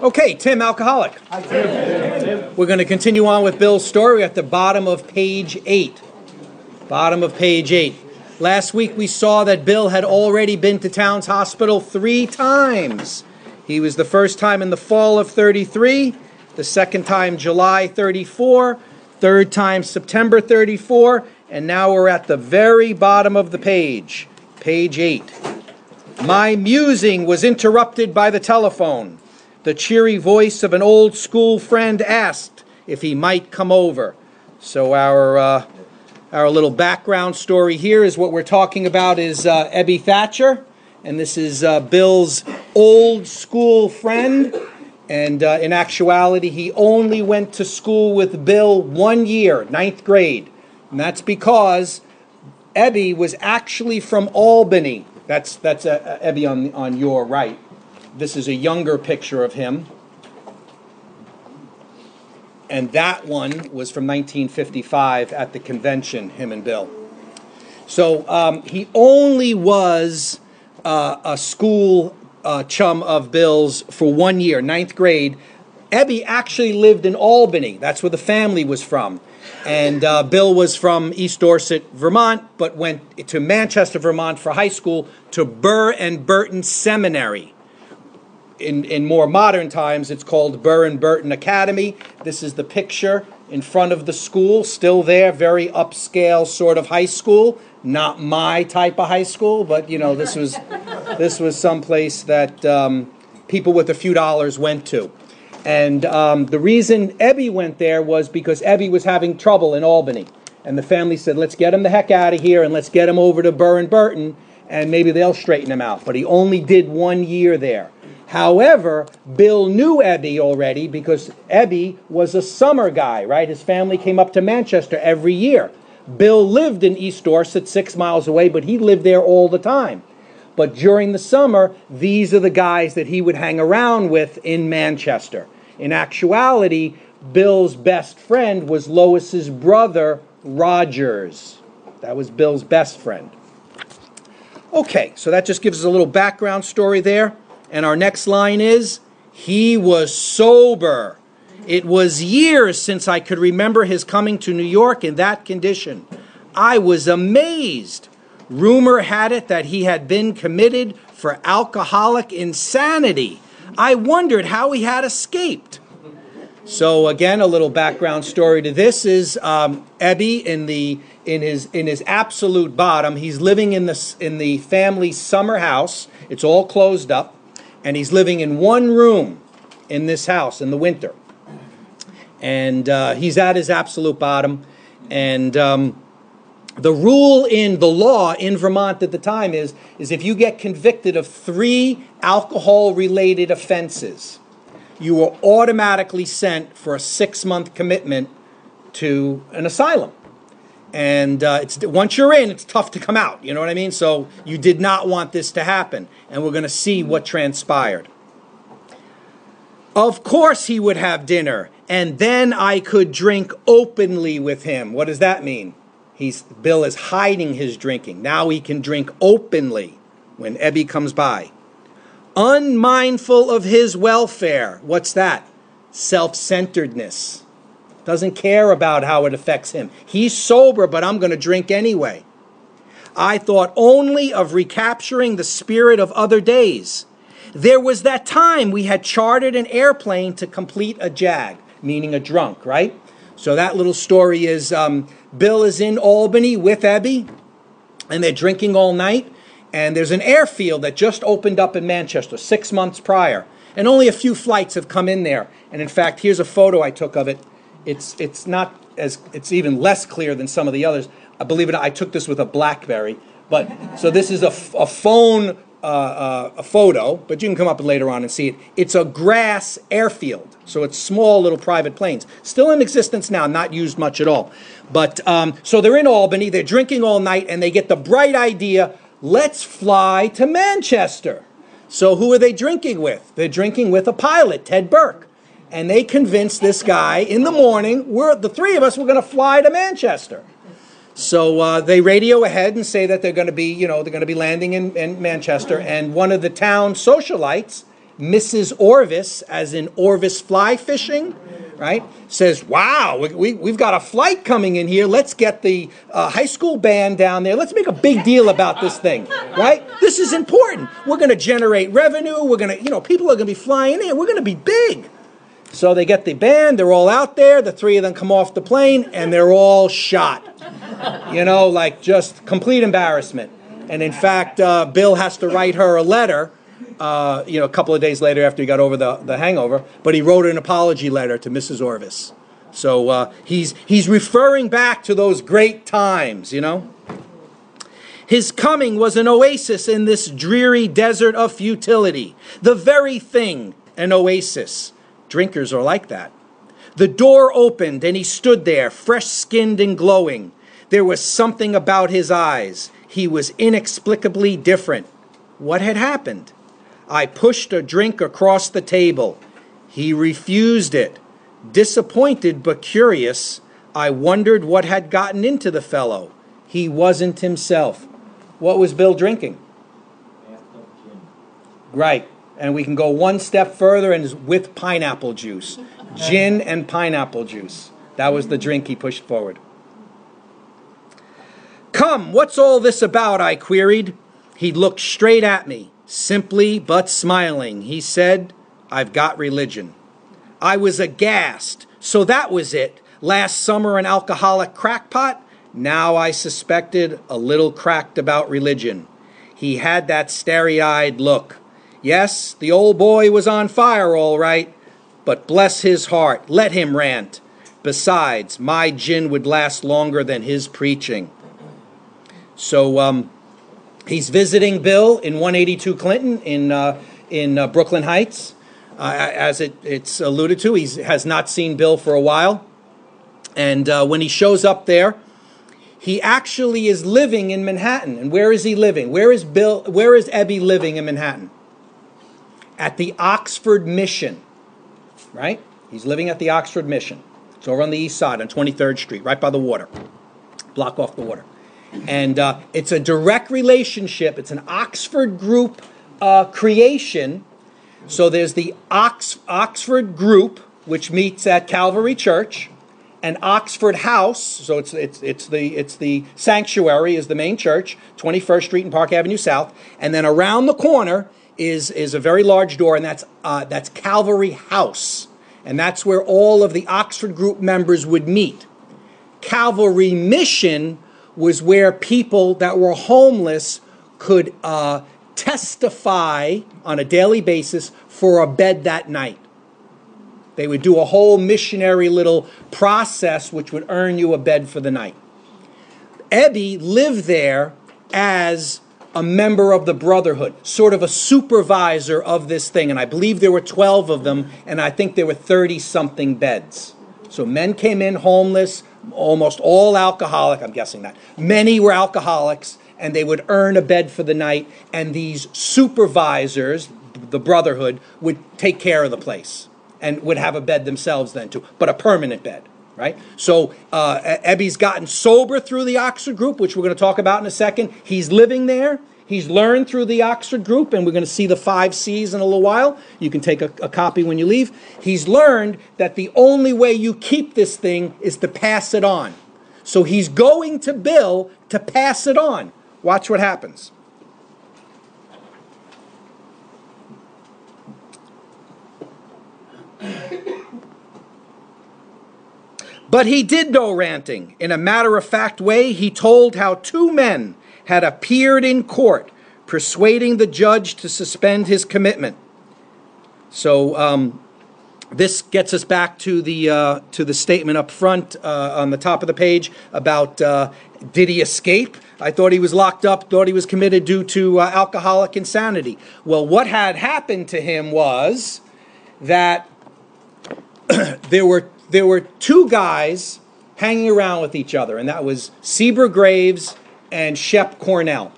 Okay, Tim, alcoholic. Hi, Tim. We're going to continue on with Bill's story at the bottom of page 8. Bottom of page 8. Last week we saw that Bill had already been to Towns Hospital 3 times. He was the first time in the fall of 33, the second time July 34, third time September 34, and now we're at the very bottom of the page, page 8. My musing was interrupted by the telephone. The cheery voice of an old school friend asked if he might come over. So our little background story here is what we're talking about is Ebby Thatcher, and this is Bill's old school friend. And in actuality, he only went to school with Bill 1 year, 9th grade. And that's because Ebby was actually from Albany. That's Ebby on your right. This is a younger picture of him. And that one was from 1955 at the convention, him and Bill. So he only was a school chum of Bill's for 1 year, 9th grade. Ebby actually lived in Albany. That's where the family was from. And Bill was from East Dorset, Vermont, but went to Manchester, Vermont for high school to Burr and Burton Seminary. In more modern times, it's called Burr and Burton Academy. This is the picture in front of the school, still there, very upscale sort of high school. Not my type of high school, but you know, this was someplace that people with a few dollars went to. And the reason Ebby went there was because Ebby was having trouble in Albany. And the family said, let's get him the heck out of here and let's get him over to Burr and Burton and maybe they'll straighten him out. But he only did 1 year there. However, Bill knew Ebby already because Ebby was a summer guy, right? His family came up to Manchester every year. Bill lived in East Dorset, 6 miles away, but he lived there all the time. But during the summer, these are the guys that he would hang around with in Manchester. In actuality, Bill's best friend was Lois's brother, Rogers. That was Bill's best friend. Okay, so that just gives us a little background story there. And our next line is, he was sober. It was years since I could remember his coming to New York in that condition. I was amazed. Rumor had it that he had been committed for alcoholic insanity. I wondered how he had escaped. So again, a little background story to this is Ebby in his absolute bottom. He's living in the family summer house. It's all closed up. And he's living in one room in this house in the winter. And he's at his absolute bottom. And the rule in the law in Vermont at the time is if you get convicted of 3 alcohol-related offenses, you are automatically sent for a 6-month commitment to an asylum. And once you're in, it's tough to come out. You know what I mean? So you did not want this to happen. And we're going to see what transpired. Of course he would have dinner. And then I could drink openly with him. What does that mean? Bill is hiding his drinking. Now he can drink openly when Ebby comes by. Unmindful of his welfare. What's that? Self-centeredness. Doesn't care about how it affects him. He's sober, but I'm going to drink anyway. I thought only of recapturing the spirit of other days. There was that time we had chartered an airplane to complete a jag, meaning a drunk, right? So that little story is Bill is in Albany with Ebby, and they're drinking all night, and there's an airfield that just opened up in Manchester 6 months prior, and only a few flights have come in there. And in fact, here's a photo I took of it. It's even less clear than some of the others. I believe it. I took this with a BlackBerry, but so this is a phone photo, but you can come up later on and see it. It's a grass airfield, so it's small little private planes, still in existence now, not used much at all. But so they're in Albany, they're drinking all night, and they get the bright idea: let's fly to Manchester. So who are they drinking with? They're drinking with a pilot, Ted Burke. And they convinced this guy in the morning, the 3 of us were going to fly to Manchester. So they radio ahead and say that they're going to be, they're going to be landing in Manchester. And one of the town socialites Mrs. Orvis, as in Orvis fly fishing, right, says, wow, we've got a flight coming in here. Let's get the high school band down there. Let's make a big deal about this thing, right? This is important. We're going to generate revenue. We're going to, people are going to be flying in. We're going to be big. So they get the band. They're all out there. The three of them come off the plane, and they're all shot. Like just complete embarrassment. And in fact, Bill has to write her a letter, a couple of days later after he got over the hangover. But he wrote an apology letter to Mrs. Orvis. So he's referring back to those great times, His coming was an oasis in this dreary desert of futility. The very thing, an oasis. Drinkers are like that. The door opened and he stood there, fresh-skinned and glowing. There was something about his eyes. He was inexplicably different. What had happened? I pushed a drink across the table. He refused it. Disappointed but curious, I wondered what had gotten into the fellow. He wasn't himself. What was Bill drinking? Right. And we can go one step further and is with pineapple juice. Gin and pineapple juice. That was the drink he pushed forward. Come, what's all this about? I queried. He looked straight at me, simply but smiling. He said, I've got religion. I was aghast. So that was it. Last summer an alcoholic crackpot. Now I suspected a little cracked about religion. He had that starry-eyed look. Yes, the old boy was on fire all right, but bless his heart, let him rant. Besides, my gin would last longer than his preaching. So he's visiting Bill in 182 Clinton in Brooklyn Heights. As it's alluded to, he has not seen Bill for a while. And when he shows up there, he actually is living in Manhattan. And where is he living? Where is Ebby living in Manhattan? At the Oxford Mission, right? He's living at the Oxford Mission. It's over on the east side on 23rd Street, right by the water. Block off the water. And it's a direct relationship. It's an Oxford group creation. So there's the Oxford group, which meets at Calvary Church, and Oxford House. So it's the sanctuary is the main church, 21st Street and Park Avenue South, and then around the corner is a very large door, and that's Calvary House, and that's where all of the Oxford group members would meet. Calvary Mission was where people that were homeless could testify on a daily basis for a bed that night. They would do a whole missionary little process which would earn you a bed for the night. Ebby lived there as a member of the Brotherhood, sort of a supervisor of this thing. And I believe there were 12 of them, and I think there were 30-something beds. So men came in homeless, almost all alcoholic, I'm guessing that. Many were alcoholics, and they would earn a bed for the night, and these supervisors, the Brotherhood, would take care of the place and would have a bed themselves then too, but a permanent bed. Right? So Ebby's gotten sober through the Oxford group, which we're going to talk about in a second. He's living there. He's learned through the Oxford group, and we're going to see the 5 C's in a little while. You can take a copy when you leave. He's learned that the only way you keep this thing is to pass it on. So he's going to Bill to pass it on. Watch what happens. But he did no ranting. In a matter-of-fact way, he told how 2 men had appeared in court, persuading the judge to suspend his commitment. So this gets us back to the statement up front on the top of the page about did he escape? I thought he was locked up, thought he was committed due to alcoholic insanity. Well, what had happened to him was that there were 2 guys hanging around with each other, and that was Seaber Graves and Shep Cornell.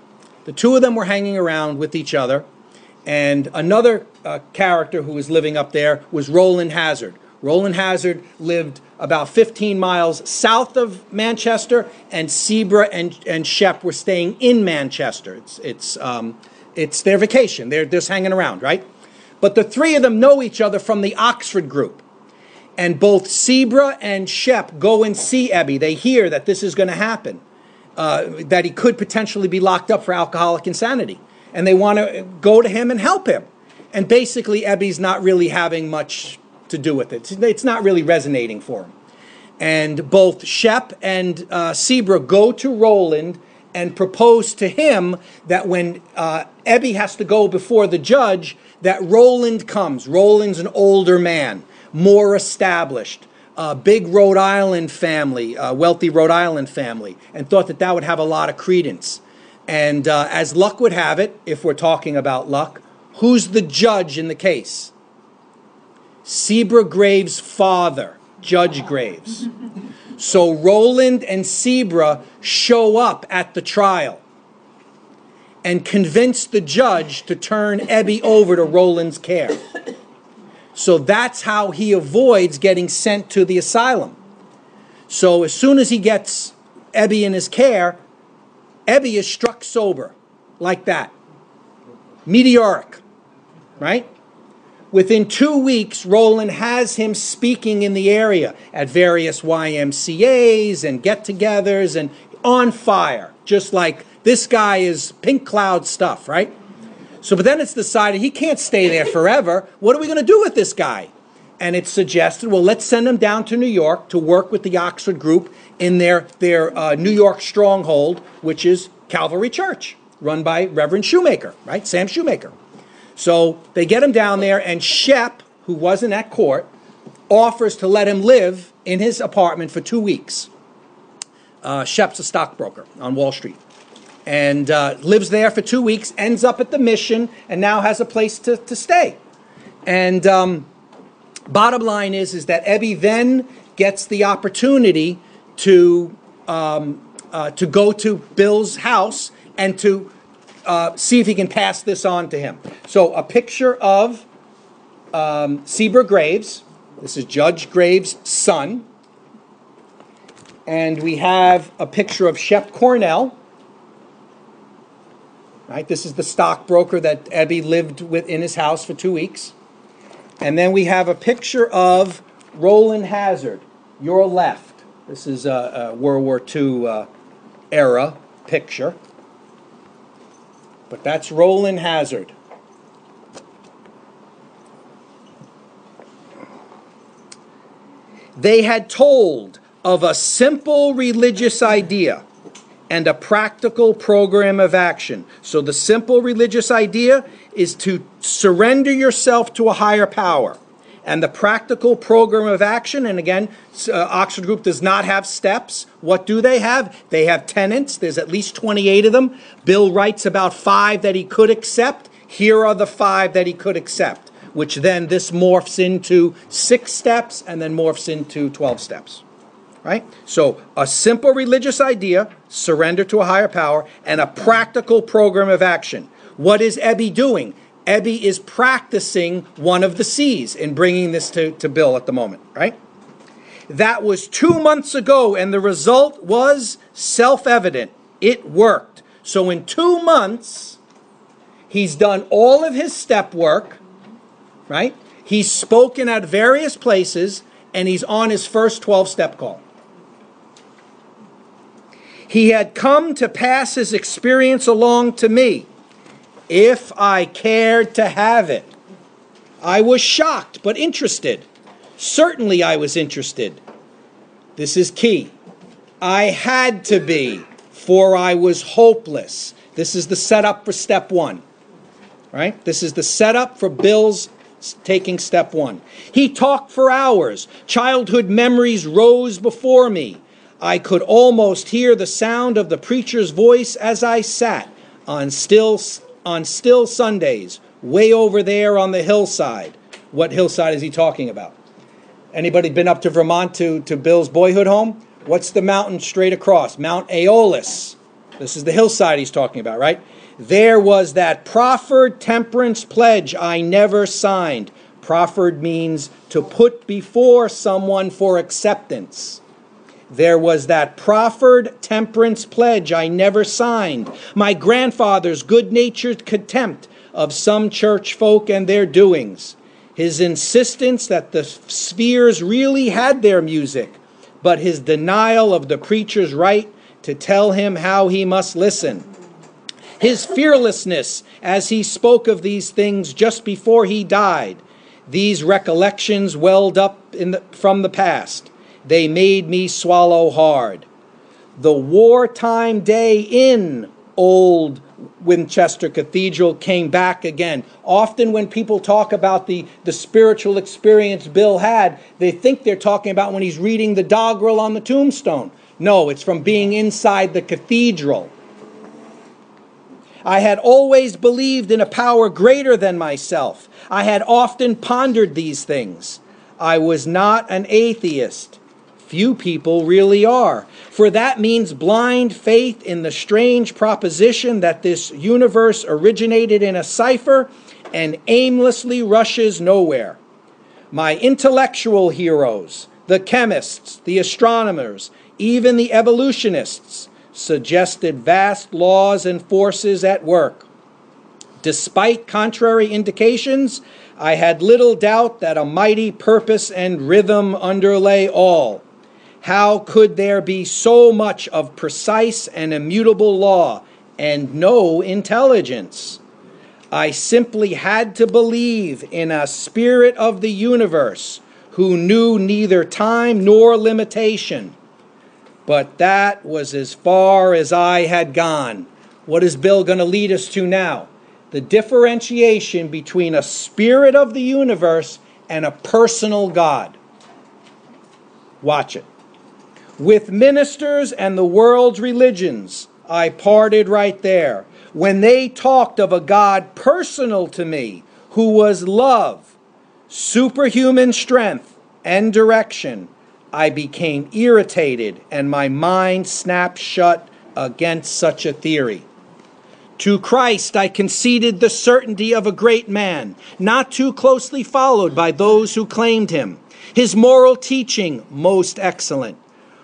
The 2 of them were hanging around with each other, and another character who was living up there was Roland Hazard. Roland Hazard lived about 15 miles south of Manchester, and Seaber and Shep were staying in Manchester. It's their vacation. They're just hanging around, right? But the three of them know each other from the Oxford group. And both Sebra and Shep go and see Ebby. They hear that this is going to happen, that he could potentially be locked up for alcoholic insanity. And they want to go to him and help him. And basically, Ebby's not really having much to do with it. It's not really resonating for him. And both Shep and Sebra go to Roland and propose to him that when Ebby has to go before the judge, that Roland comes. Roland's an older man, more established, big Rhode Island family, wealthy Rhode Island family, and thought that that would have a lot of credence. And as luck would have it, if we're talking about luck, who's the judge in the case? Sebra Graves' father, Judge Graves. So Roland and Sebra show up at the trial and convince the judge to turn Ebby over to Roland's care. So that's how he avoids getting sent to the asylum. So as soon as he gets Ebby in his care, Ebby is struck sober, like that. Meteoric, right? Within 2 weeks, Roland has him speaking in the area at various YMCAs and get-togethers and on fire, just like this guy is pink cloud stuff, right? So, but then it's decided he can't stay there forever. What are we going to do with this guy? And it's suggested, well, let's send him down to New York to work with the Oxford group in their New York stronghold, which is Calvary Church, run by Reverend Shoemaker, right? Sam Shoemaker. So they get him down there, and Shep, who wasn't at court, offers to let him live in his apartment for 2 weeks. Shep's a stockbroker on Wall Street. And lives there for 2 weeks, ends up at the Mission, and now has a place to stay. And bottom line is that Ebby then gets the opportunity to go to Bill's house and to see if he can pass this on to him. So a picture of Sebra Graves. This is Judge Graves' son. And we have a picture of Shep Cornell. Right, this is the stockbroker that Ebby lived with in his house for 2 weeks. And then we have a picture of Roland Hazard, your left. This is a World War II era picture. But that's Roland Hazard. They had told of a simple religious idea and a practical program of action. So the simple religious idea is to surrender yourself to a higher power. And the practical program of action, and again, Oxford Group does not have steps. What do they have? They have tenets. There's at least 28 of them. Bill writes about 5 that he could accept. Here are the 5 that he could accept, which then this morphs into 6 steps and then morphs into 12 steps. Right? So a simple religious idea, surrender to a higher power, and a practical program of action. What is Ebby doing? Ebby is practicing one of the C's in bringing this to Bill at the moment, right? That was 2 months ago, and the result was self-evident. It worked. So in 2 months, he's done all of his step work, right? He's spoken at various places, and he's on his first 12-step call. He had come to pass his experience along to me, if I cared to have it. I was shocked, but interested. Certainly I was interested. This is key. I had to be, for I was hopeless. This is the setup for step 1. Right? This is the setup for Bill's taking step 1. He talked for hours. Childhood memories rose before me. I could almost hear the sound of the preacher's voice as I sat on still Sundays, way over there on the hillside. What hillside is he talking about? Anybody been up to Vermont to Bill's boyhood home? What's the mountain straight across? Mount Aeolus. This is the hillside he's talking about, right? There was that proffered temperance pledge I never signed. Proffered means to put before someone for acceptance. There was that proffered temperance pledge I never signed. My grandfather's good-natured contempt of some church folk and their doings, his insistence that the spheres really had their music, but his denial of the preacher's right to tell him how he must listen, his fearlessness as he spoke of these things just before he died. These recollections welled up from the past. They made me swallow hard. The wartime day in old Winchester Cathedral came back again. Often when people talk about the spiritual experience Bill had, they think they're talking about when he's reading the doggerel on the tombstone. No, it's from being inside the cathedral. I had always believed in a power greater than myself. I had often pondered these things. I was not an atheist. Few people really are, for that means blind faith in the strange proposition that this universe originated in a cipher and aimlessly rushes nowhere. My intellectual heroes, the chemists, the astronomers, even the evolutionists, suggested vast laws and forces at work. Despite contrary indications, I had little doubt that a mighty purpose and rhythm underlay all. How could there be so much of precise and immutable law and no intelligence? I simply had to believe in a spirit of the universe who knew neither time nor limitation. But that was as far as I had gone. What is Bill going to lead us to now? The differentiation between a spirit of the universe and a personal God. Watch it. With ministers and the world's religions, I parted right there. When they talked of a God personal to me, who was love, superhuman strength, and direction, I became irritated and my mind snapped shut against such a theory. To Christ I conceded the certainty of a great man, not too closely followed by those who claimed him. His moral teaching most excellent.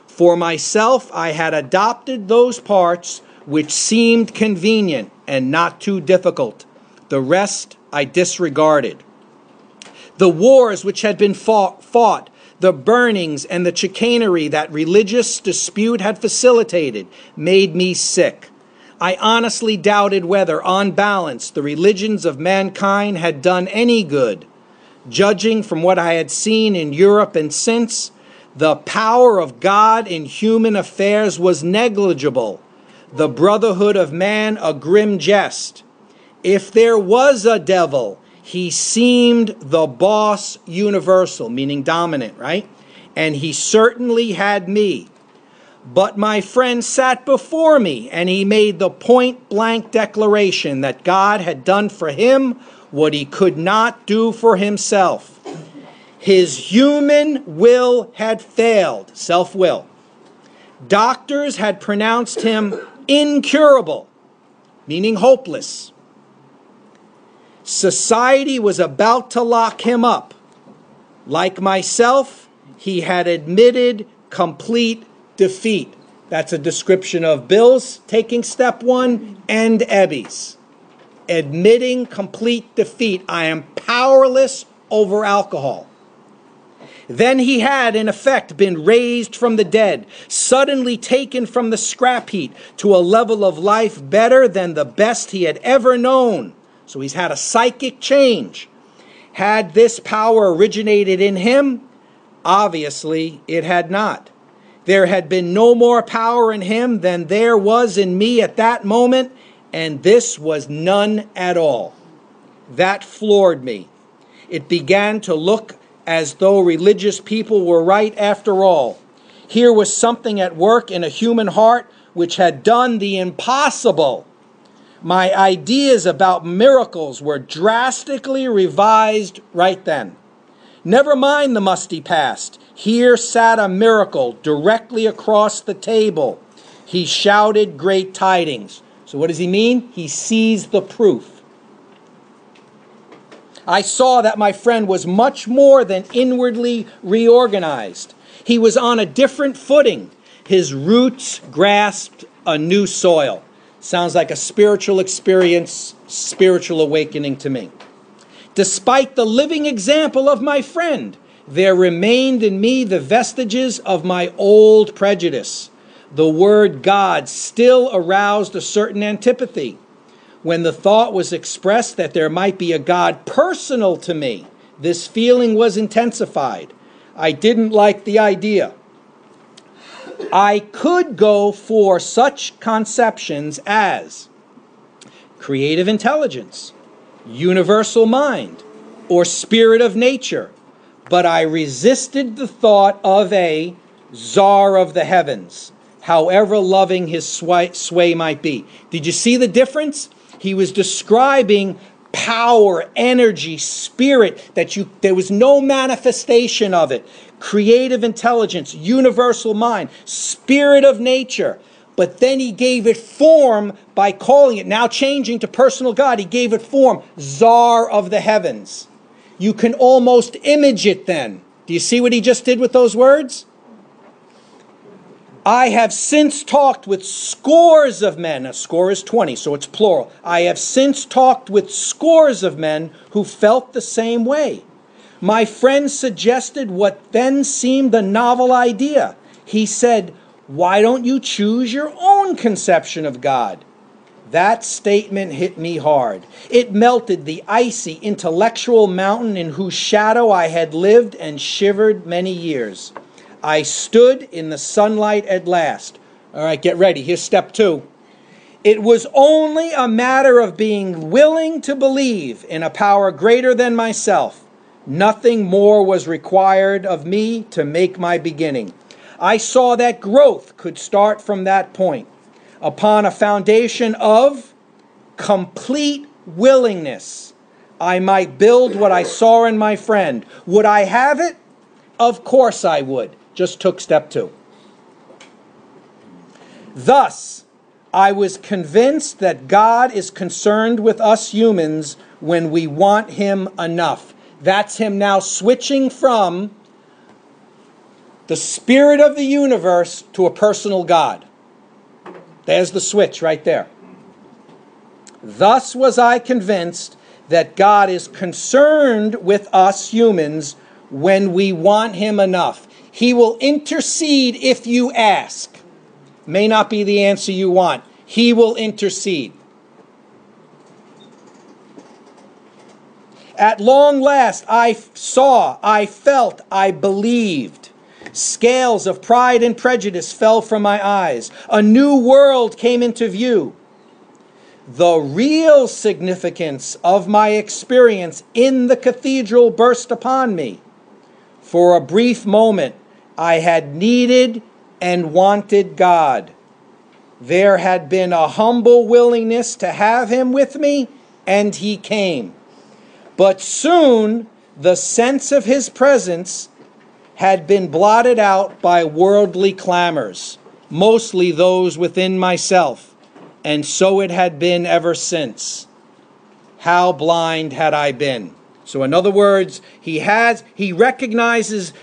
For myself, I had adopted those parts which seemed convenient and not too difficult. The rest I disregarded. The wars which had been fought, the burnings and the chicanery that religious dispute had facilitated, made me sick. I honestly doubted whether, on balance, the religions of mankind had done any good. Judging from what I had seen in Europe and since, the power of God in human affairs was negligible. The brotherhood of man a grim jest. If there was a devil, he seemed the boss universal, meaning dominant, right? And he certainly had me. But my friend sat before me, and he made the point-blank declaration that God had done for him what he could not do for himself. His human will had failed, self-will. Doctors had pronounced him incurable, meaning hopeless. Society was about to lock him up. Like myself, he had admitted complete defeat. That's a description of Bill's taking step one and Ebby's. Admitting complete defeat. I am powerless over alcohol. Then he had, in effect, been raised from the dead, suddenly taken from the scrap heap to a level of life better than the best he had ever known. So he's had a psychic change. Had this power originated in him? Obviously, it had not. There had been no more power in him than there was in me at that moment, and this was none at all. That floored me. It began to look as though religious people were right after all. Here was something at work in a human heart which had done the impossible. My ideas about miracles were drastically revised right then. Never mind the musty past. Here sat a miracle directly across the table. He shouted great tidings. So what does he mean? He sees the proof. I saw that my friend was much more than inwardly reorganized. He was on a different footing. His roots grasped a new soil. Sounds like a spiritual experience, spiritual awakening to me. Despite the living example of my friend, there remained in me the vestiges of my old prejudice. The word God still aroused a certain antipathy. When the thought was expressed that there might be a God personal to me, this feeling was intensified. I didn't like the idea. I could go for such conceptions as creative intelligence, universal mind, or spirit of nature, but I resisted the thought of a czar of the heavens, however loving his sway might be. Did you see the difference? He was describing power, energy, spirit, there was no manifestation of it. Creative intelligence, universal mind, spirit of nature. But then he gave it form by calling it, now changing to personal God, he gave it form, czar of the heavens. You can almost image it then. Do you see what he just did with those words? I have since talked with scores of men. A score is 20, so it's plural. I have since talked with scores of men who felt the same way. My friend suggested what then seemed a novel idea. He said, "Why don't you choose your own conception of God?" That statement hit me hard. It melted the icy intellectual mountain in whose shadow I had lived and shivered many years. I stood in the sunlight at last. All right, get ready. Here's step 2. It was only a matter of being willing to believe in a power greater than myself. Nothing more was required of me to make my beginning. I saw that growth could start from that point, upon a foundation of complete willingness. I might build what I saw in my friend. Would I have it? Of course I would. Just took step 2. Thus, I was convinced that God is concerned with us humans when we want him enough. That's him now switching from the spirit of the universe to a personal God. There's the switch right there. Thus was I convinced that God is concerned with us humans when we want him enough. He will intercede if you ask. May not be the answer you want. He will intercede. At long last, I saw, I felt, I believed. Scales of pride and prejudice fell from my eyes. A new world came into view. The real significance of my experience in the cathedral burst upon me. For a brief moment, I had needed and wanted God. There had been a humble willingness to have him with me, and he came. But soon, the sense of his presence had been blotted out by worldly clamors, mostly those within myself, and so it had been ever since. How blind had I been? So in other words, he recognizes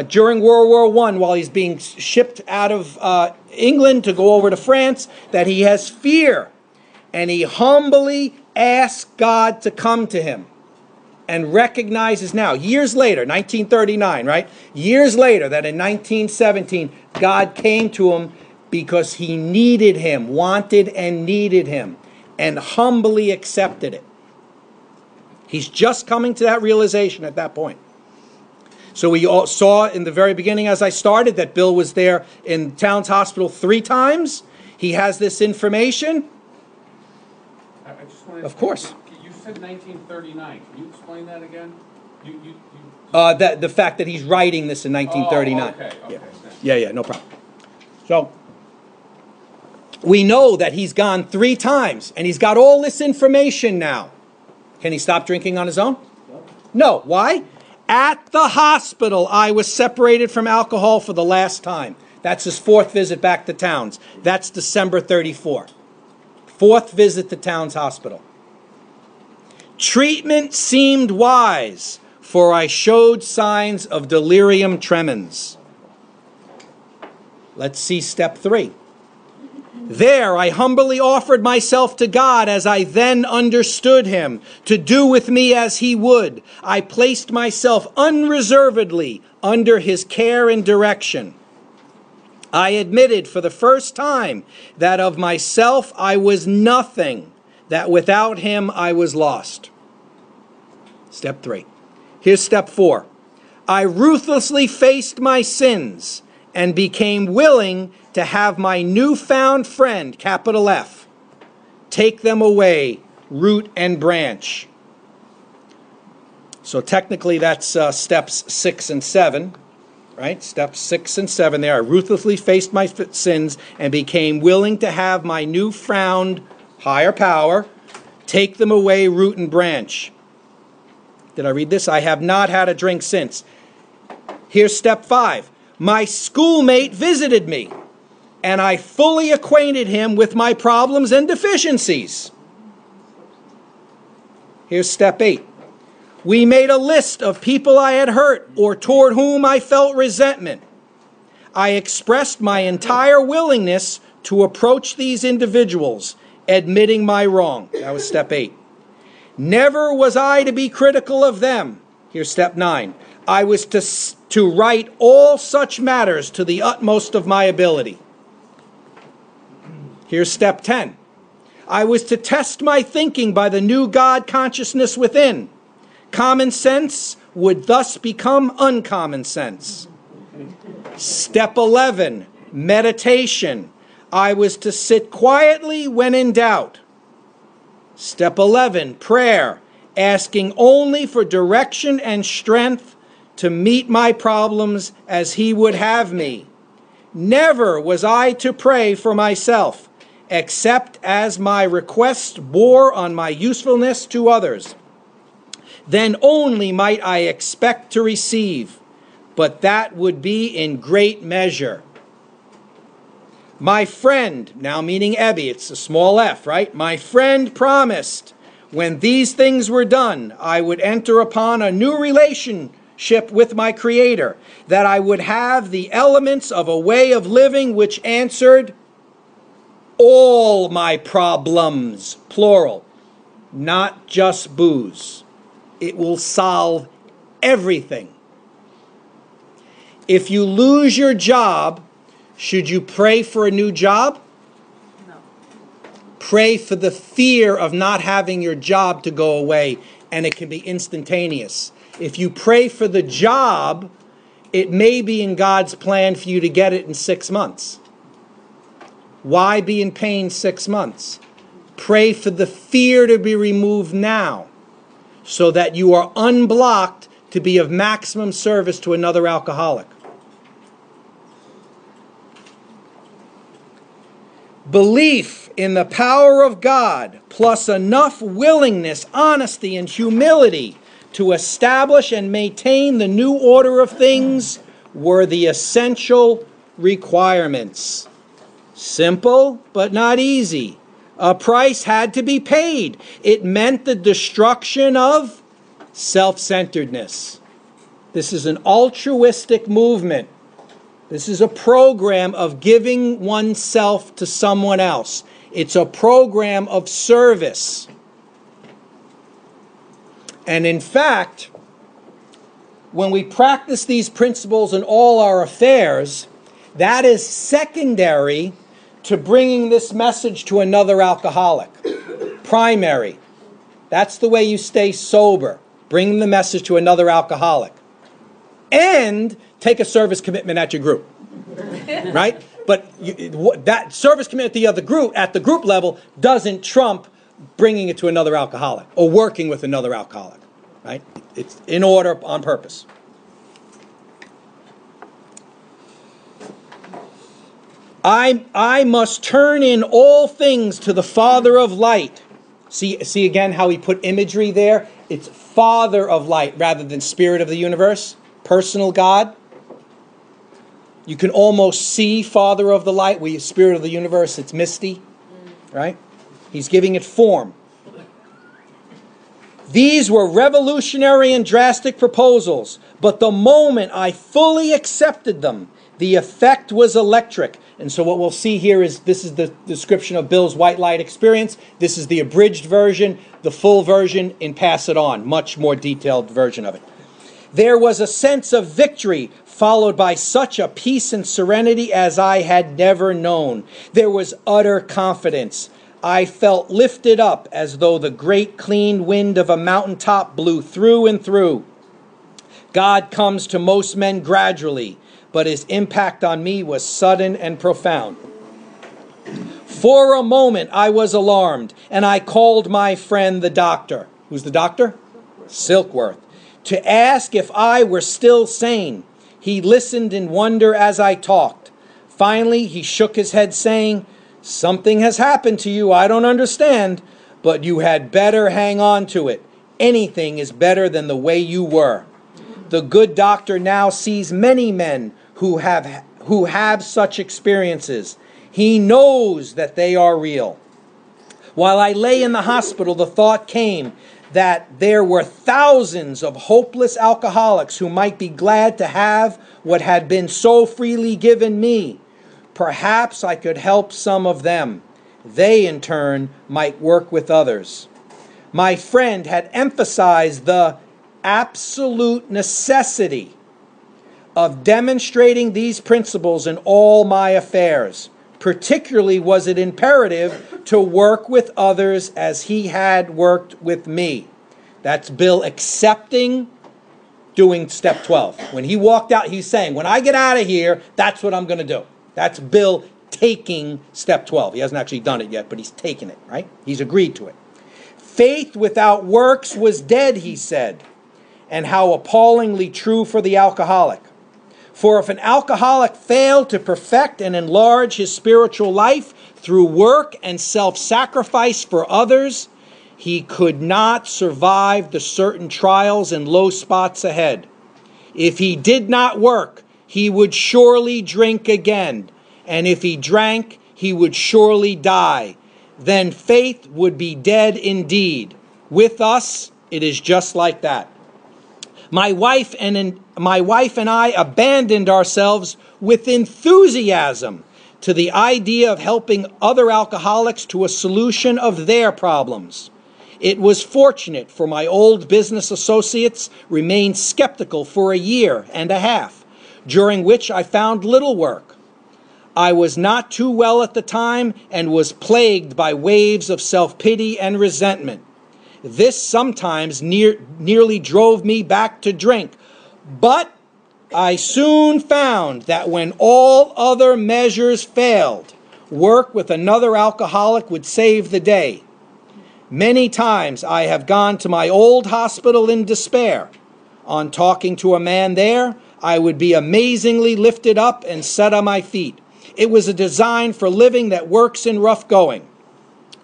during World War I, while he's being shipped out of England to go over to France, that he has fear. And he humbly asks God to come to him. And recognizes now, years later, 1939, right? Years later, that in 1917, God came to him because he needed him, wanted and needed him, and humbly accepted it. He's just coming to that realization at that point. So we all saw in the very beginning as I started that Bill was there in Towns Hospital 3 times. He has this information. I just wanted Of course. You said 1939. Can you explain that again? The fact that he's writing this in 1939. Oh, okay. Yeah, no problem. So we know that he's gone 3 times, and he's got all this information now. Can he stop drinking on his own? No. Why? At the hospital, I was separated from alcohol for the last time. That's his 4th visit back to Towns. That's December 34. 4th visit to Towns Hospital. Treatment seemed wise, for I showed signs of delirium tremens. Let's see step 3. There I humbly offered myself to God as I then understood him, to do with me as he would. I placed myself unreservedly under his care and direction. I admitted for the first time that of myself I was nothing, that without him I was lost. Step 3. Here's step 4. I ruthlessly faced my sins and became willing to have my newfound friend, capital F, take them away, root and branch. So technically that's steps 6 and 7, right? Steps 6 and 7 there. I ruthlessly faced my sins and became willing to have my newfound higher power take them away, root and branch. Did I read this? I have not had a drink since. Here's step 5. My schoolmate visited me, and I fully acquainted him with my problems and deficiencies. Here's step 8. We made a list of people I had hurt or toward whom I felt resentment. I expressed my entire willingness to approach these individuals, admitting my wrong. That was step 8. Never was I to be critical of them. Here's step 9. I was to write all such matters to the utmost of my ability. Here's step 10. I was to test my thinking by the new God consciousness within. Common sense would thus become uncommon sense. Step 11. Meditation. I was to sit quietly when in doubt. Step 11. Prayer. Asking only for direction and strength to meet my problems as he would have me. Never was I to pray for myself, except as my request bore on my usefulness to others. Then only might I expect to receive, but that would be in great measure. My friend, now meaning Ebby, it's a small f, right? My friend promised, when these things were done, I would enter upon a new relationship with my Creator, that I would have the elements of a way of living which answered all my problems, plural, not just booze. It will solve everything. If you lose your job, should you pray for a new job? No. Pray for the fear of not having your job to go away, and it can be instantaneous. If you pray for the job, it may be in God's plan for you to get it in 6 months. Why be in pain 6 months? Pray for the fear to be removed now, so that you are unblocked to be of maximum service to another alcoholic. Belief in the power of God, plus enough willingness, honesty, and humility to establish and maintain the new order of things were the essential requirements. Simple, but not easy. A price had to be paid. It meant the destruction of self-centeredness. This is an altruistic movement. This is a program of giving oneself to someone else. It's a program of service. And in fact, when we practice these principles in all our affairs, that is secondary to bringing this message to another alcoholic. Primary. That's the way you stay sober. Bring the message to another alcoholic. And take a service commitment at your group. Right? But that service commitment at the group level doesn't trump bringing it to another alcoholic or working with another alcoholic. Right? It's in order, on purpose. I must turn in all things to the Father of light. See again how he put imagery there? It's Father of light rather than Spirit of the universe. Personal God. You can almost see Father of the light. Spirit of the universe, it's misty. Right? He's giving it form. These were revolutionary and drastic proposals, but the moment I fully accepted them, The effect was electric. And so what we'll see here is this is the description of Bill's white light experience. This is the abridged version, the full version in Pass It On, much more detailed version of it. There was a sense of victory followed by such a peace and serenity as I had never known. There was utter confidence. I felt lifted up as though the great clean wind of a mountaintop blew through and through. God comes to most men gradually, but his impact on me was sudden and profound. For a moment I was alarmed, and I called my friend the doctor. Who's the doctor? Silkworth. To ask if I were still sane. He listened in wonder as I talked. Finally, he shook his head, saying, "Something has happened to you I don't understand, but you had better hang on to it. Anything is better than the way you were." The good doctor now sees many men who have such experiences. He knows that they are real. While I lay in the hospital, the thought came that there were thousands of hopeless alcoholics who might be glad to have what had been so freely given me. Perhaps I could help some of them. They, in turn, might work with others. My friend had emphasized the absolute necessity of demonstrating these principles in all my affairs. Particularly was it imperative to work with others as he had worked with me. That's Bill accepting doing step 12. When he walked out, he's saying, when I get out of here, that's what I'm going to do. That's Bill taking step 12. He hasn't actually done it yet, but he's taken it, right? He's agreed to it. Faith without works was dead, he said, and how appallingly true for the alcoholic. For if an alcoholic failed to perfect and enlarge his spiritual life through work and self-sacrifice for others, he could not survive the certain trials and low spots ahead. If he did not work, he would surely drink again, and if he drank, he would surely die. Then faith would be dead indeed. With us, it is just like that. My wife and I abandoned ourselves with enthusiasm to the idea of helping other alcoholics to a solution of their problems. It was fortunate, for my old business associates remained skeptical for a year and a half, during which I found little work. I was not too well at the time and was plagued by waves of self-pity and resentment. This sometimes nearly drove me back to drink, but I soon found that when all other measures failed, work with another alcoholic would save the day. Many times I have gone to my old hospital in despair. On talking to a man there, I would be amazingly lifted up and set on my feet. It was a design for living that works in rough going.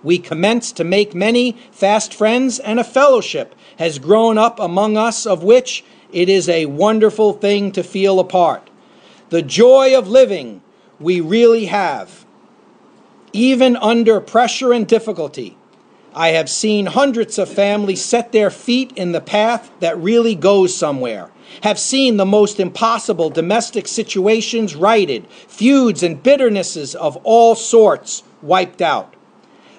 We commenced to make many fast friends, and a fellowship has grown up among us of which it is a wonderful thing to feel a part. The joy of living we really have, even under pressure and difficulty. I have seen hundreds of families set their feet in the path that really goes somewhere, have seen the most impossible domestic situations righted, feuds and bitternesses of all sorts wiped out.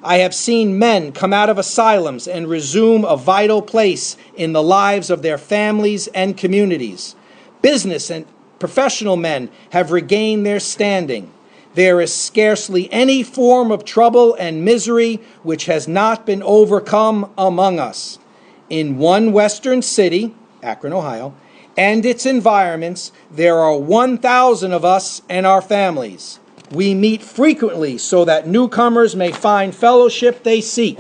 I have seen men come out of asylums and resume a vital place in the lives of their families and communities. Business and professional men have regained their standing. There is scarcely any form of trouble and misery which has not been overcome among us. In one western city, Akron, Ohio, and its environments, there are 1,000 of us and our families. We meet frequently so that newcomers may find fellowship they seek.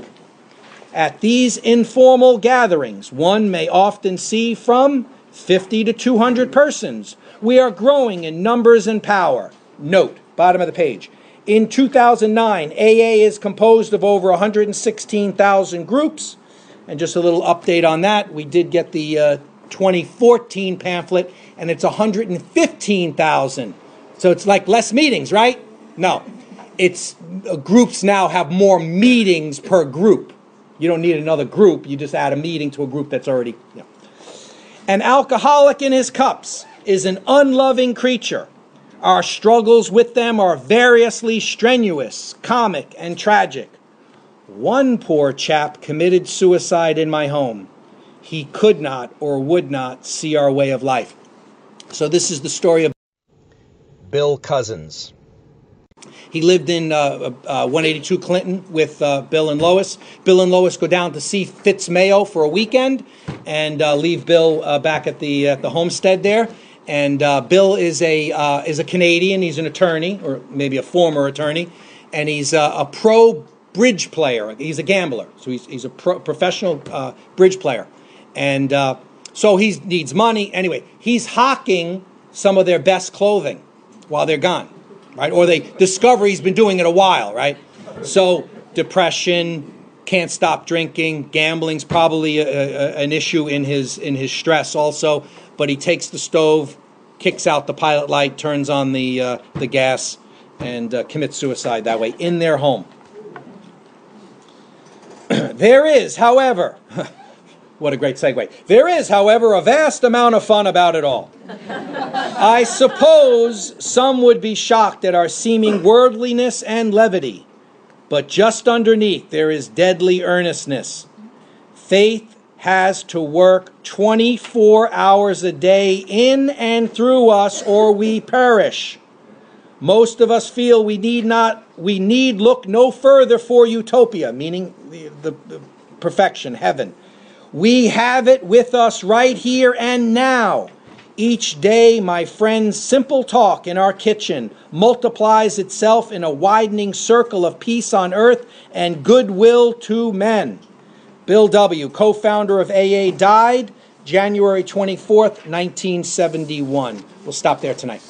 At these informal gatherings, one may often see from 50 to 200 persons. We are growing in numbers and power. Note, bottom of the page. In 2009, AA is composed of over 116,000 groups. And just a little update on that, we did get the 2014 pamphlet, and it's 115,000. So it's like less meetings, right? No. It's groups now have more meetings per group. You don't need another group. You just add a meeting to a group that's already... An alcoholic in his cups is an unloving creature. Our struggles with them are variously strenuous, comic, and tragic. One poor chap committed suicide in my home. He could not or would not see our way of life. So this is the story of Bill Cousins. He lived in 182 Clinton with Bill and Lois. Bill and Lois go down to see Fitz Mayo for a weekend and leave Bill back at the homestead there. And Bill is a Canadian. He's an attorney, or maybe a former attorney, and he's a pro bridge player. He's a gambler, so he's a professional bridge player, and so he needs money. Anyway, he's hawking some of their best clothing while they're gone, right? Or they discover he's been doing it a while, right? So depression, can't stop drinking, gambling's probably an issue in his stress also. But he takes the stove, kicks out the pilot light, turns on the gas, and commits suicide that way in their home. There is, however, what a great segue. There is, however, a vast amount of fun about it all. I suppose some would be shocked at our seeming worldliness and levity, but just underneath there is deadly earnestness. Faith has to work 24 hours a day in and through us, or we perish. Most of us feel we need look no further for utopia, meaning the perfection, heaven. We have it with us right here and now. Each day, my friends, simple talk in our kitchen multiplies itself in a widening circle of peace on earth and goodwill to men. Bill W., co-founder of AA, died January 24th, 1971. We'll stop there tonight.